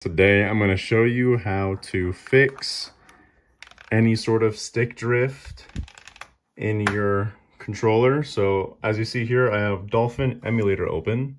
Today, I'm going to show you how to fix any sort of stick drift in your controller. So as you see here, I have Dolphin Emulator open.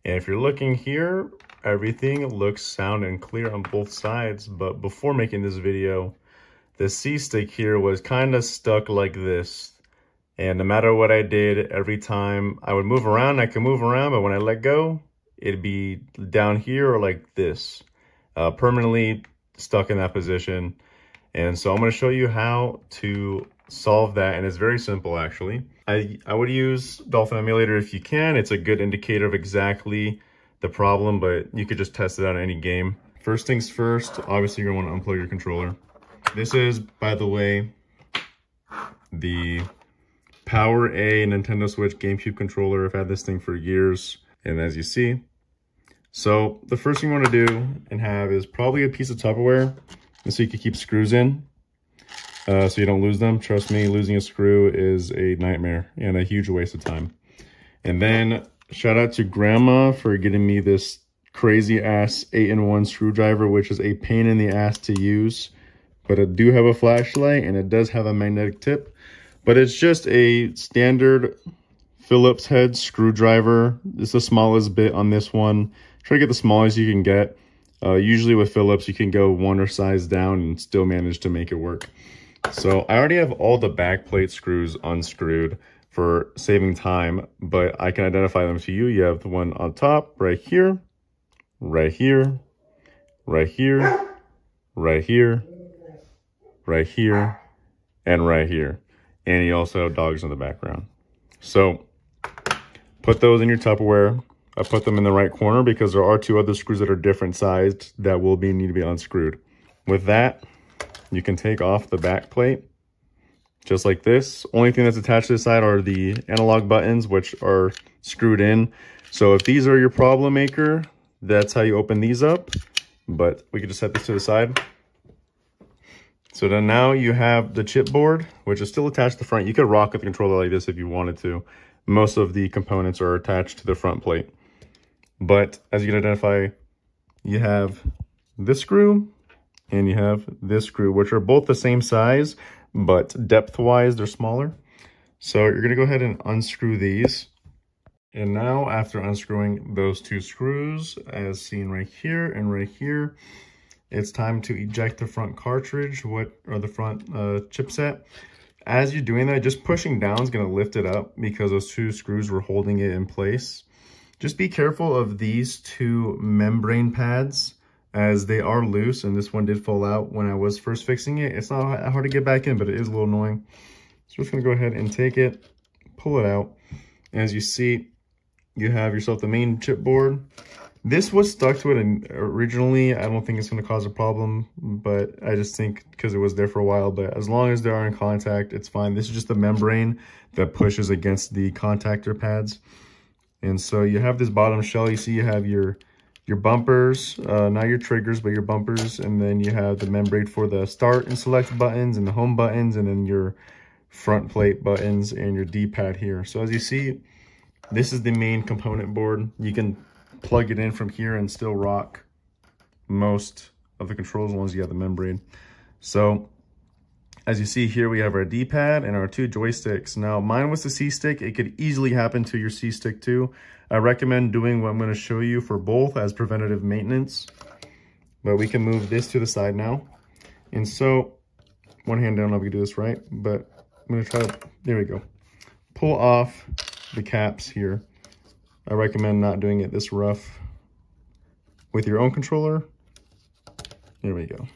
And if you're looking here, everything looks sound and clear on both sides. But before making this video, the C stick here was kind of stuck like this. And no matter what I did, every time I would move around, I could move around, but when I let go, it'd be down here or like this. Permanently stuck in that position. And so I'm going to show you how to solve that, and it's very simple actually. I would use Dolphin Emulator if you can. It's a good indicator of exactly the problem, but you could just test it out in any game. First things first, obviously you're going to want to unplug your controller. This is, by the way, the PowerA Nintendo Switch Gamecube controller. I've had this thing for years, and as you see, so the first thing you want to do and have is probably a piece of Tupperware so you can keep screws in so you don't lose them. Trust me, losing a screw is a nightmare and a huge waste of time. And then shout out to Grandma for getting me this crazy ass 8-in-1 screwdriver, which is a pain in the ass to use. But it do have a flashlight and it does have a magnetic tip. But it's just a standard Phillips head screwdriver. It's the smallest bit on this one. Try to get the smallest you can get. Usually with Phillips, you can go one or size down and still manage to make it work. So I already have all the back plate screws unscrewed for saving time, but I can identify them to you. You have the one on top right here, right here, right here, right here, right here, and right here. And you also have dogs in the background. So put those in your Tupperware. I put them in the right corner because there are two other screws that are different sized that will need to be unscrewed. With that, you can take off the back plate just like this. Only thing that's attached to the side are the analog buttons, which are screwed in. So if these are your problem maker, that's how you open these up. But we can just set this to the side. So then now you have the chipboard, which is still attached to the front. You could rock with the controller like this if you wanted to. Most of the components are attached to the front plate. But as you can identify, you have this screw and you have this screw, which are both the same size, but depth-wise, they're smaller. So you're gonna go ahead and unscrew these. And now after unscrewing those two screws, as seen right here and right here, it's time to eject the front cartridge, or the front chipset. As you're doing that, just pushing down is going to lift it up because those two screws were holding it in place. Just be careful of these two membrane pads as they are loose, and this one did fall out when I was first fixing it. It's not hard to get back in, but it is a little annoying. So I'm just going to go ahead and take it, pull it out. As you see, you have yourself the main chipboard. This was stuck to it originally. I don't think it's going to cause a problem, but I just think because it was there for a while. But as long as they are in contact, it's fine. This is just the membrane that pushes against the contactor pads. And so you have this bottom shell. You see you have your bumpers, not your triggers, but your bumpers. And then you have the membrane for the start and select buttons and the home buttons, and then your front plate buttons and your D-pad here. So as you see, this is the main component board. You can plug it in from here and still rock most of the controls as long as you have the membrane. So as you see here, we have our D-pad and our two joysticks. Now mine was the C stick. It could easily happen to your C stick too. I recommend doing what I'm going to show you for both as preventative maintenance, but we can move this to the side now. And so one hand, I don't know if we can do this right, but I'm going to try to, there we go. Pull off the caps here. I recommend not doing it this rough with your own controller. There we go.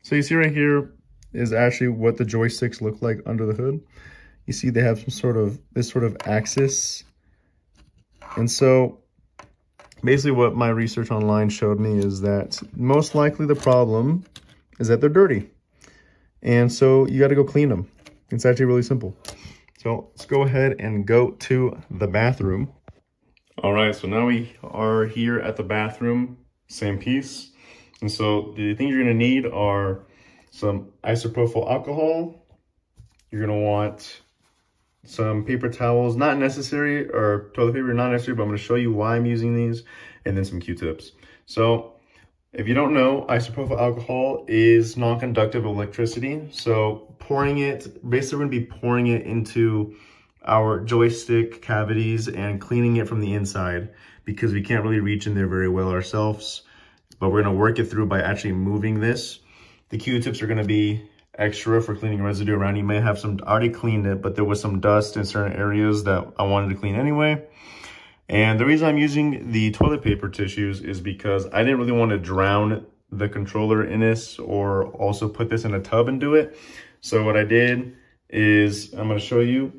So you see right here is actually what the joysticks look like under the hood. You see they have this sort of axis. And so basically what my research online showed me is that most likely the problem is that they're dirty. And so you got to go clean them. It's actually really simple. So let's go ahead and go to the bathroom. All right, so now we are here at the bathroom, same piece. And so the things you're gonna need are some isopropyl alcohol. You're gonna want some paper towels, not necessary, or toilet paper, not necessary, but I'm gonna show you why I'm using these, and then some Q-tips. So If you don't know, isopropyl alcohol is non-conductive electricity. So pouring it, basically we're gonna be pouring it into our joystick cavities and cleaning it from the inside because we can't really reach in there very well ourselves. But we're gonna work it through by actually moving this. The Q-tips are gonna be extra for cleaning residue around. You may have some, I already cleaned it, but there was some dust in certain areas that I wanted to clean anyway. And the reason I'm using the toilet paper tissues is because I didn't really want to drown the controller in this or also put this in a tub and do it. So what I did is, I'm going to show you,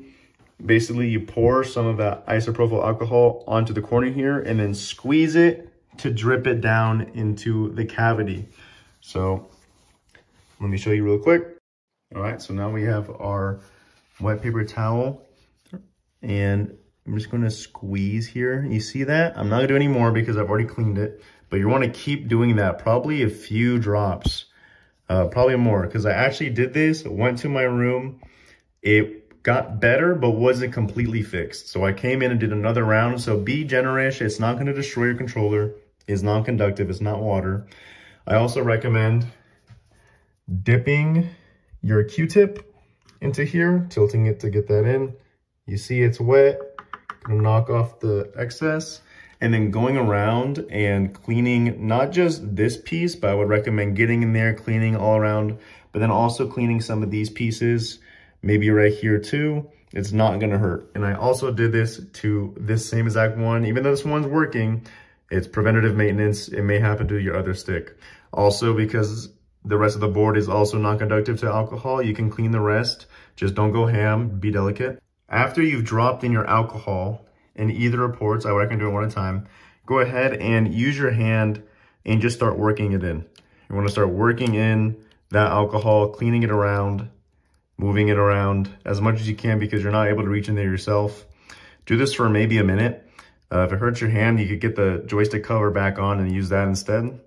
basically you pour some of that isopropyl alcohol onto the corner here and then squeeze it to drip it down into the cavity. So let me show you real quick. All right, so now we have our wet paper towel and I'm just going to squeeze here. You see that? I'm not going to do any more because I've already cleaned it. But you want to keep doing that. Probably a few drops. Probably more. Because I actually did this. Went to my room. It got better, but wasn't completely fixed. So I came in and did another round. So be generous. It's not going to destroy your controller. It's non-conductive. It's not water. I also recommend dipping your Q-tip into here. Tilting it to get that in. You see it's wet. Gonna knock off the excess and then going around and cleaning not just this piece, but I would recommend getting in there, cleaning all around, but then also cleaning some of these pieces, maybe right here too. It's not gonna hurt. And I also did this to this same exact one. Even though this one's working, it's preventative maintenance. It may happen to your other stick. Also, because the rest of the board is also non-conductive to alcohol, you can clean the rest. Just don't go ham, be delicate. After you've dropped in your alcohol in either of ports, I would recommend doing one at a time, go ahead and use your hand and just start working it in. You want to start working in that alcohol, cleaning it around, moving it around as much as you can because you're not able to reach in there yourself. Do this for maybe a minute. If it hurts your hand, you could get the joystick cover back on and use that instead.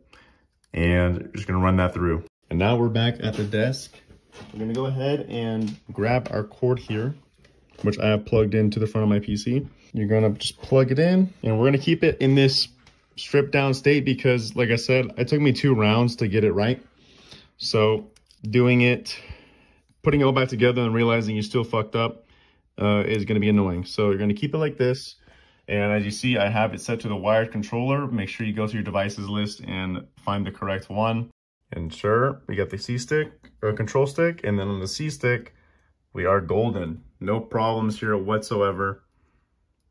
And you're just going to run that through. And now we're back at the desk. We're going to go ahead and grab our cord here, which I have plugged into the front of my PC. You're gonna just plug it in and we're gonna keep it in this stripped down state because like I said, it took me 2 rounds to get it right. So doing it, putting it all back together and realizing you still fucked up is gonna be annoying. So you're gonna keep it like this. And as you see, I have it set to the wired controller. Make sure you go to your devices list and find the correct one. And sure, we got the C stick or control stick. And then on the C stick, we are golden. No problems here whatsoever.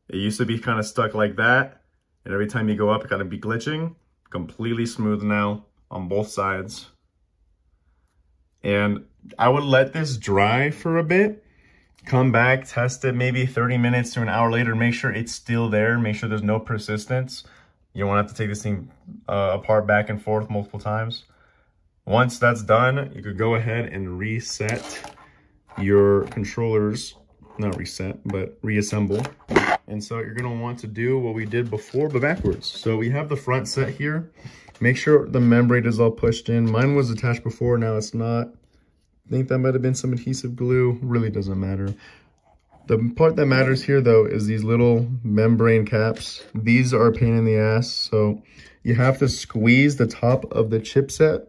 It used to be kind of stuck like that. And every time you go up, it kind of be glitching. Completely smooth now on both sides. And I would let this dry for a bit. Come back, test it maybe 30 minutes to an hour later. Make sure it's still there. Make sure there's no persistence. You won't have to take this thing apart back and forth multiple times. Once that's done, you could go ahead and reset your controllers, not reset, but reassemble. And so you're gonna want to do what we did before, but backwards. So we have the front set here. Make sure the membrane is all pushed in. Mine was attached before, now it's not. I think that might have been some adhesive glue, really doesn't matter. The part that matters here though is these little membrane caps. These are a pain in the ass, so you have to squeeze the top of the chipset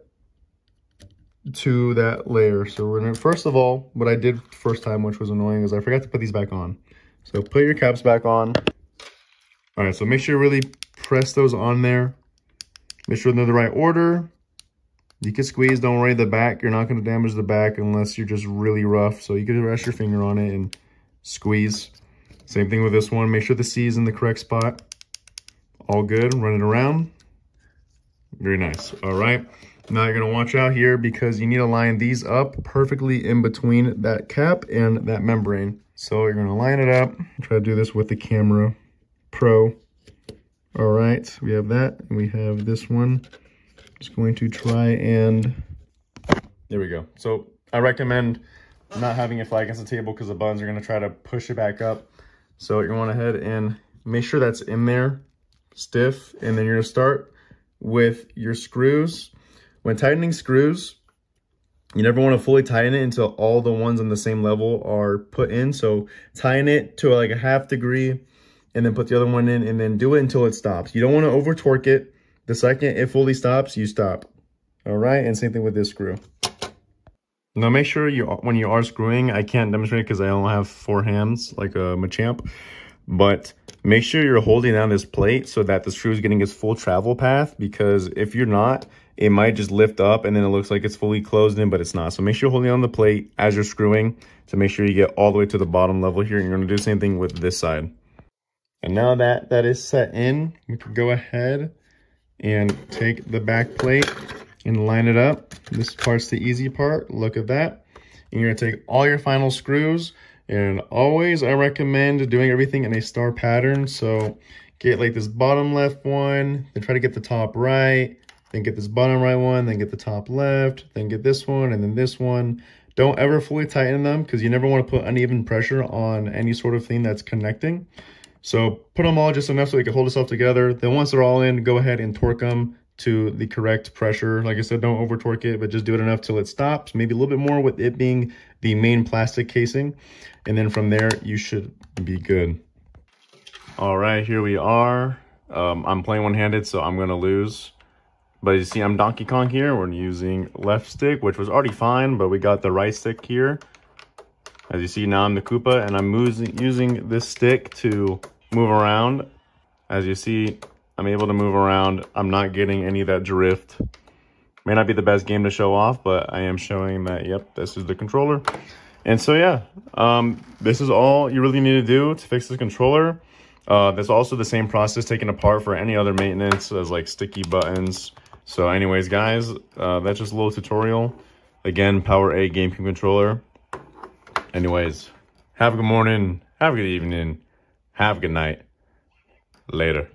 to that layer. So we're gonna, first of all, what I did first time, which was annoying, is I forgot to put these back on. So put your caps back on. All right, so make sure you really press those on there. Make sure they're the right order. You can squeeze, don't worry, the back, you're not gonna damage the back unless you're just really rough. So you can rest your finger on it and squeeze. Same thing with this one. Make sure the C is in the correct spot. All good, run it around. Very nice, all right. Now you're gonna watch out here because you need to line these up perfectly in between that cap and that membrane. So you're gonna line it up. Try to do this with the camera pro. All right, we have that, and we have this one. Just going to try and, there we go. So I recommend not having it fly against the table because the buttons are gonna try to push it back up. So you're gonna go ahead and make sure that's in there, stiff, and then you're gonna start with your screws. When tightening screws, you never want to fully tighten it until all the ones on the same level are put in. So tighten it to like a 1/2 degree and then put the other one in and then do it until it stops. You don't want to over torque it The second it fully stops, you stop. All right, and same thing with this screw. Now make sure when you are screwing, I can't demonstrate because I only have 4 hands like a Machamp, but make sure you're holding down this plate so that the screw is getting its full travel path, because if you're not, it might just lift up and then it looks like it's fully closed in, but it's not. So make sure you're holding on the plate as you're screwing to make sure you get all the way to the bottom level here. And you're going to do the same thing with this side. And now that that is set in, we can go ahead and take the back plate and line it up. This part's the easy part. Look at that. And you're gonna take all your final screws, and always I recommend doing everything in a star pattern. So get like this bottom left one, then try to get the top right, then get this bottom right one, then get the top left, then get this one, and then this one. Don't ever fully tighten them because you never want to put uneven pressure on any sort of thing that's connecting. So put them all just enough so they can hold itself together. Then once they're all in, go ahead and torque them to the correct pressure. Like I said, don't over torque it, but just do it enough till it stops. Maybe a little bit more with it being the main plastic casing. And then from there, you should be good. All right, here we are. I'm playing one-handed, so I'm gonna lose. But you see, I'm Donkey Kong here. We're using left stick, which was already fine, but we got the right stick here. As you see, now I'm the Koopa, and I'm using this stick to move around. As you see, I'm able to move around. I'm not getting any of that drift. May not be the best game to show off, but I am showing that, yep, this is the controller. And so, yeah, this is all you really need to do to fix this controller. There's also the same process taken apart for any other maintenance as like sticky buttons. So anyways, guys, that's just a little tutorial. Again, PowerA Gamecube controller. Anyways, have a good morning, have a good evening, have a good night. Later.